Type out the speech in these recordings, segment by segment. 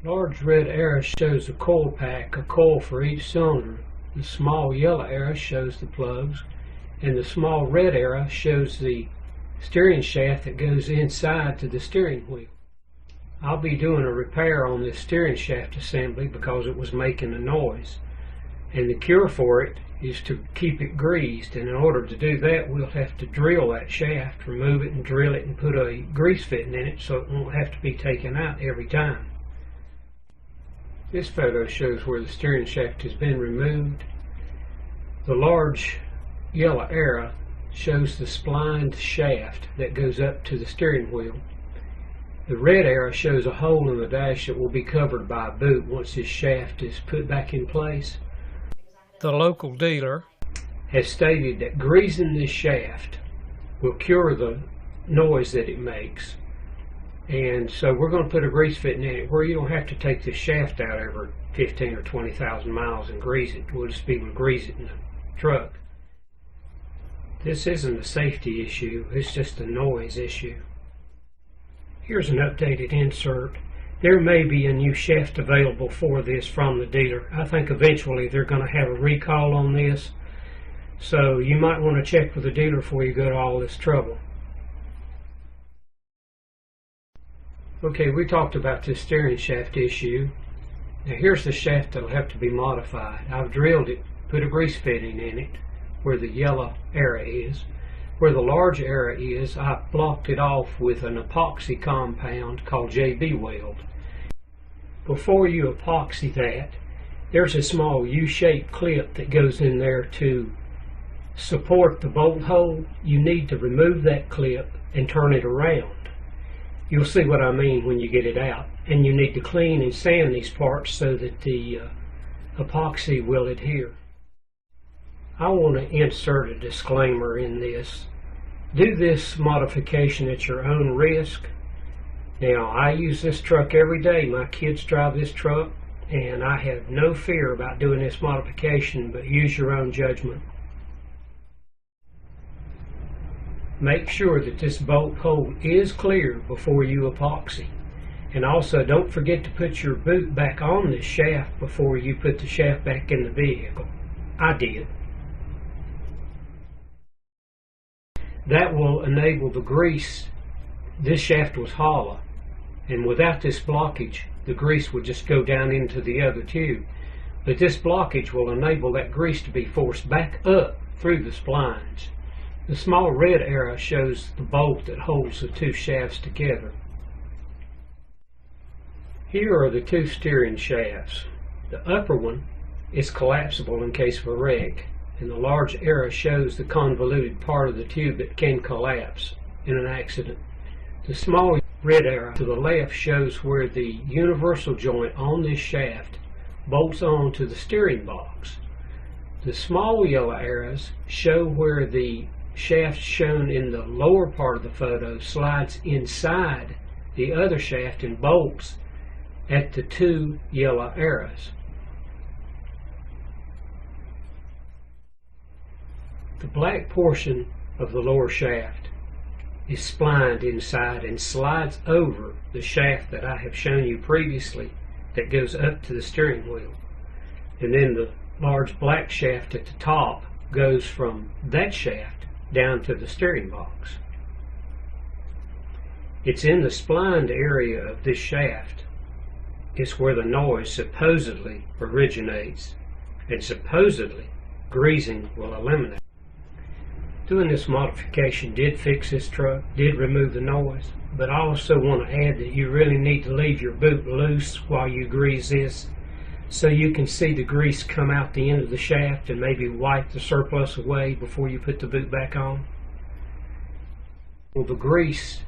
Large red arrow shows the coil pack, a coil for each cylinder. The small yellow arrow shows the plugs, and the small red arrow shows the steering shaft that goes inside to the steering wheel. I'll be doing a repair on this steering shaft assembly because it was making a noise, and the cure for it is to keep it greased, and in order to do that we'll have to drill that shaft, remove it and drill it and put a grease fitting in it so it won't have to be taken out every time. This photo shows where the steering shaft has been removed. The large yellow arrow shows the splined shaft that goes up to the steering wheel. The red arrow shows a hole in the dash that will be covered by a boot once this shaft is put back in place. The local dealer has stated that greasing this shaft will cure the noise that it makes. And so we're going to put a grease fitting in it where you don't have to take the shaft out every 15 or 20,000 miles and grease it. We'll just be able to grease it in the truck. This isn't a safety issue, it's just a noise issue. Here's an updated insert. There may be a new shaft available for this from the dealer. I think eventually they're going to have a recall on this, so you might want to check with the dealer before you go to all this trouble. Okay, we talked about this steering shaft issue. Now here's the shaft that'll have to be modified. I've drilled it, put a grease fitting in it where the yellow arrow is. Where the large arrow is, I've blocked it off with an epoxy compound called JB Weld. Before you epoxy that, there's a small U-shaped clip that goes in there to support the bolt hole. You need to remove that clip and turn it around. You'll see what I mean when you get it out. And you need to clean and sand these parts so that the epoxy will adhere. I want to insert a disclaimer in this. Do this modification at your own risk. Now, I use this truck every day. My kids drive this truck, and I have no fear about doing this modification, but use your own judgment. Make sure that this bolt hole is clear before you epoxy. And also, don't forget to put your boot back on this shaft before you put the shaft back in the vehicle. I did. That will enable the grease. This shaft was hollow, and without this blockage, the grease would just go down into the other tube. But this blockage will enable that grease to be forced back up through the splines. The small red arrow shows the bolt that holds the two shafts together. Here are the two steering shafts. The upper one is collapsible in case of a wreck, and the large arrow shows the convoluted part of the tube that can collapse in an accident. The small red arrow to the left shows where the universal joint on this shaft bolts on to the steering box. The small yellow arrows show where the shaft shown in the lower part of the photo slides inside the other shaft and bolts at the two yellow arrows. The black portion of the lower shaft is splined inside and slides over the shaft that I have shown you previously that goes up to the steering wheel. And then the large black shaft at the top goes from that shaft down to the steering box. It's in the splined area of this shaft. It's where the noise supposedly originates, and supposedly greasing will eliminate. Doing this modification did fix this truck, did remove the noise, but I also want to add that you really need to leave your boot loose while you grease this so you can see the grease come out the end of the shaft and maybe wipe the surplus away before you put the boot back on. Well, the grease,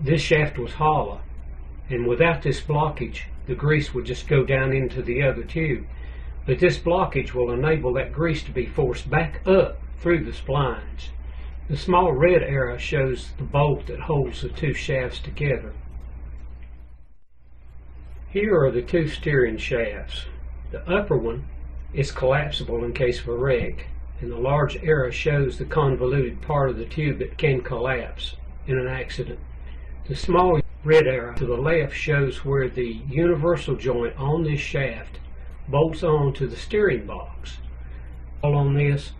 this shaft was hollow, and without this blockage the grease would just go down into the other tube. But this blockage will enable that grease to be forced back up through the splines. The small red arrow shows the bolt that holds the two shafts together. Here are the two steering shafts. The upper one is collapsible in case of a wreck, and the large arrow shows the convoluted part of the tube that can collapse in an accident. The small red arrow to the left shows where the universal joint on this shaft bolts on to the steering box. All on this,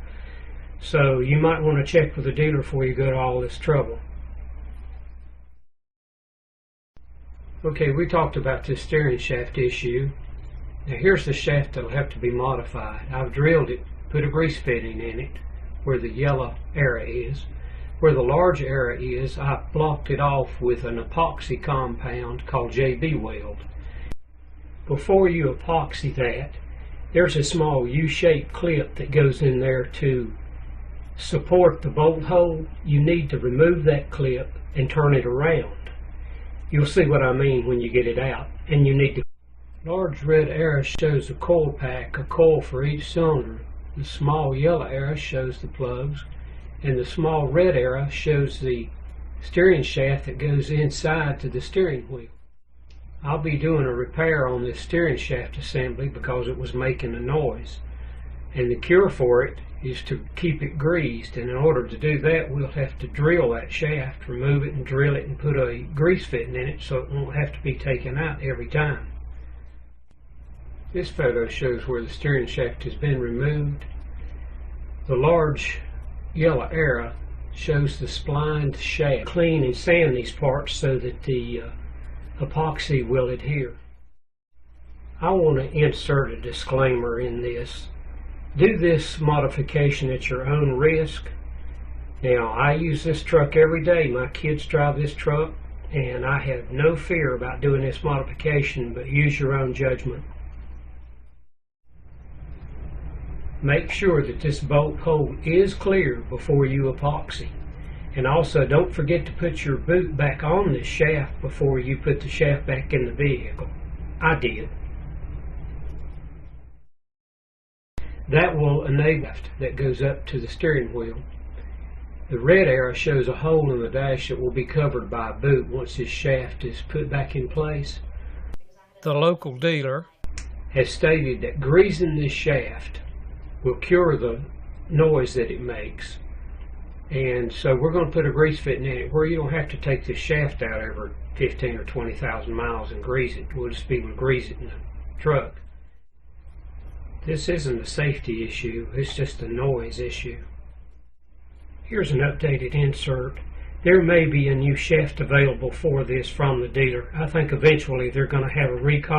so you might want to check with the dealer before you go to all this trouble. Okay, we talked about this steering shaft issue. Now here's the shaft that'll have to be modified. I've drilled it, put a grease fitting in it where the yellow area is. Where the large area is, I blocked it off with an epoxy compound called JB Weld. Before you epoxy that, there's a small U-shaped clip that goes in there to support the bolt hole. You need to remove that clip and turn it around. You'll see what I mean when you get it out. And you need to. Large red arrow shows a coil pack, a coil for each cylinder. The small yellow arrow shows the plugs, and the small red arrow shows the steering shaft that goes inside to the steering wheel. I'll be doing a repair on this steering shaft assembly because it was making a noise, and the cure for it is to keep it greased, and in order to do that we'll have to drill that shaft, remove it and drill it and put a grease fitting in it so it won't have to be taken out every time. This photo shows where the steering shaft has been removed. The large yellow arrow shows the splined shaft. Clean and sand these parts so that the epoxy will adhere. I want to insert a disclaimer in this. Do this modification at your own risk. Now, I use this truck every day. My kids drive this truck, and I have no fear about doing this modification, but use your own judgment. Make sure that this bolt hole is clear before you epoxy. And also, don't forget to put your boot back on this shaft before you put the shaft back in the vehicle. I did. That will enable that goes up to the steering wheel. The red arrow shows a hole in the dash that will be covered by a boot once this shaft is put back in place. The local dealer has stated that greasing this shaft will cure the noise that it makes. And so we're going to put a grease fitting in it where you don't have to take the shaft out every 15 or 20,000 miles and grease it. We'll just be able to grease it in the truck. This isn't a safety issue, it's just a noise issue. Here's an updated insert. There may be a new shaft available for this from the dealer. I think eventually they're going to have a recall